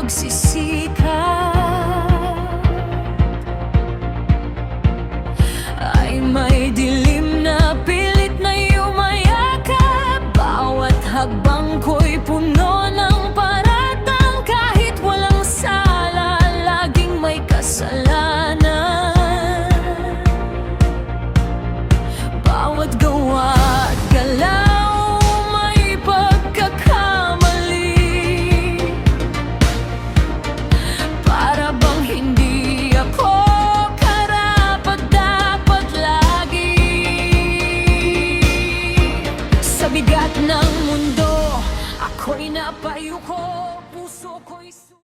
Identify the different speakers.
Speaker 1: pagsisikap ay may dilim na pilit na yumayakap. Bawat hakbang ko'y puno ng paratang, kahit walang sala, laging may kasalanan. Bawat gawa at galaw may pagkakamali, para bang hindi ako karapat-dapat lagi. Sa bigat ng mundo, ako'y napayuko, puso ko'y